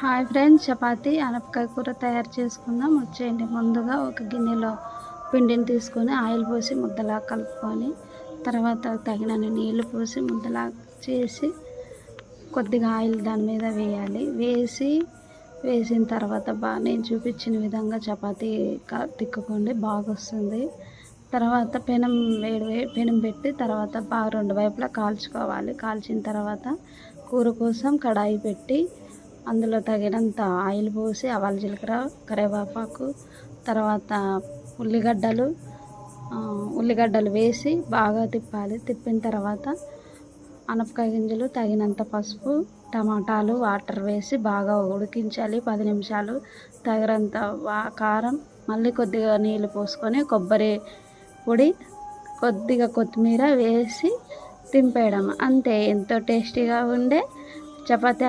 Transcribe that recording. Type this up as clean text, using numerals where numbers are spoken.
Hi friends, chapati అనపకాయ కూర తయారు చేసుకుందాం వచ్చేయండి. ముందుగా ఒక గిన్నెలో పిండిని తీసుకొని ఆయిల్ పోసి ముద్దలా కలుపుకొని తర్వాత తగినన్ని నీళ్లు పోసి ముద్దలా చేసి కొద్దిగా ఆయిల్ దాని మీద వేయాలి. వేసిన తర్వాత నేను చూపించిన విధంగా చపాతీ తిక్కుకోండి, బాగా వస్తుంది. తర్వాత పెనం పెట్టి తర్వాత బాగా రెండు వైపులా కాల్చుకోవాలి. కాల్చిన తర్వాత కూర కోసం కడాయి పెట్టి అందులో తగినంత ఆయిల్ పోసి ఆవాలు, జీలకర్ర, కరివేపాకు, తర్వాత ఉల్లిగడ్డలు వేసి బాగా తిప్పాలి. తిప్పిన తర్వాత అనపకాయ గింజలు, తగినంత పసుపు, టమాటాలు, వాటర్ వేసి బాగా ఉడికించాలి 10 నిమిషాలు. తగినంత కారం, మళ్ళీ కొద్దిగా నీళ్ళు పోసుకొని కొబ్బరి పొడి, కొద్దిగా కొత్తిమీర వేసి దింపేయడం అంతే. ఎంతో టేస్టీగా ఉండే చపాతీ